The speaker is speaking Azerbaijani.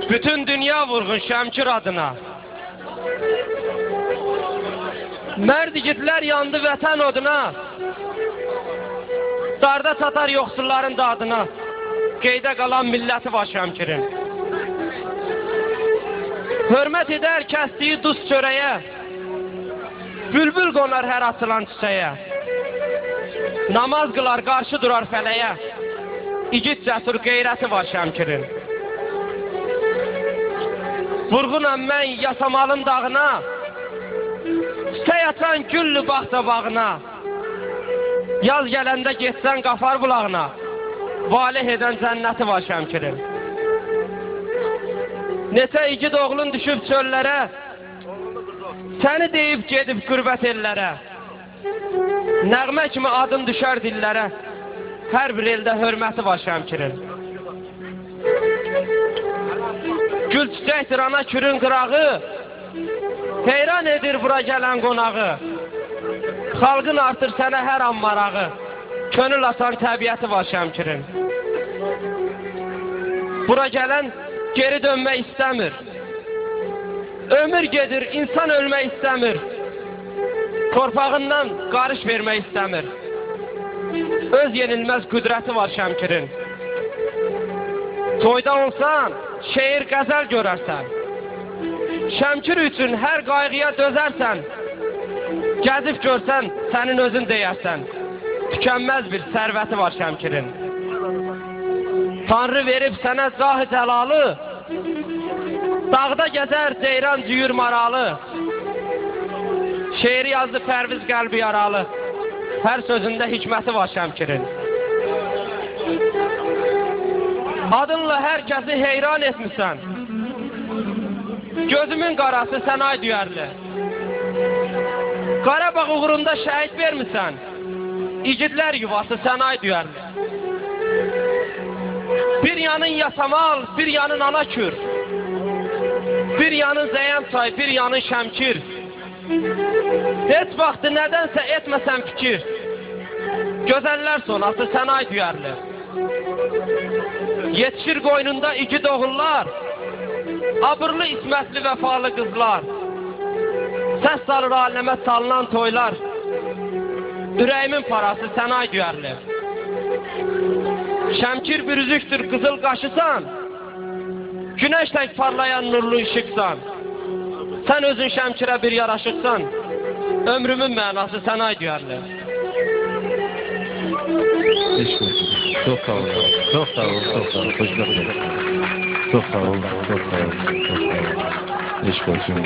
Bütün dünya vurgun Şəmkir adına. Mərd igidlər yandı vətən oduna. Darda çatar yoxsulların dadına. Qeydə qalan milləti var Şəmkirin. Hörmət edər kəsdiyi duz çörəyə. Bülbül qonar hər açılan çiçəyə. Namaz qılar qarşı durar fələyə. İgid cəsur qeyrəti var Şəmkirin. Vurğunam mən Yasamalın dağına. Çiçək açan güllü bağda bağına. Yaz gələndə getsən Qafar bulağına. Valih edən cənnəti var Şəmkirin. Neçə igid oğlun düşüb çöllərə. Səni deyib gedib qürbət ellərə. Nəğmə kimi adın düşər dillərə. Hər bir eldə hörməti var Şəmkirin. Gül çiçəkdir ana kürün qırağı. Heyran edir bura gələn qonağı. Xalqın artır sənə hər an marağı. Könül atan təbiəti var Şəmkirin. Bura gələn geri dönmək istəmir. Ömür gedir, insan ölmək istəmir. Torpağından qarış vermək istəmir. Öz yenilməz qüdrəti var Şəmkirin. Toyda olsan, şeir qəzəl görərsən. Şəmkir üçün hər qayğıya dözərsən. Gəzib görsən, sənin özün deyərsən. Tükənməz bir sərvəti var Şəmkirin. Tanrı verib sənə cahı cəlalı. Dağda gəzər ceyran cüyür maralı. Şeiri yazdı Pərviz qəlbi yaralı. Hər sözündə hikməti var Şəmkirin. Adınla hər kəsi heyran etmişsən. Gözümün qarası sən ay düyərli. Qarabağ uğrunda şəhid vermişsən. İgidlər yuvası sən ay düyərli. Bir yanın Yasamal, bir yanın Anakür. Bir yanın Zəyəmçay, bir yanın Şəmkir. Heç vaxtı nədənsə etməsən fikir. Gözəllər sonası sən ay düyərli. Yetişir qoynunda igid oğullar. Abırlı, ismətli, vəfalı qızlar. Səs salır aləmə salınan toylar. Ürəyimin parası sən ay düyərli. Şəmkir bir üzüktür qızıl qaşısan. Günəş tək parlayan nurlu işıqsan. Sən özün Şəmkirə bir yaraşıqsan. Ömrümün mənası sən ay düyərli. Çok sağ olun. Çok sağ olun. Çok sağ olun. Çok sağ olun. Çok sağ olun. Çok sağ olun. Çok sağ olun. İş koşun.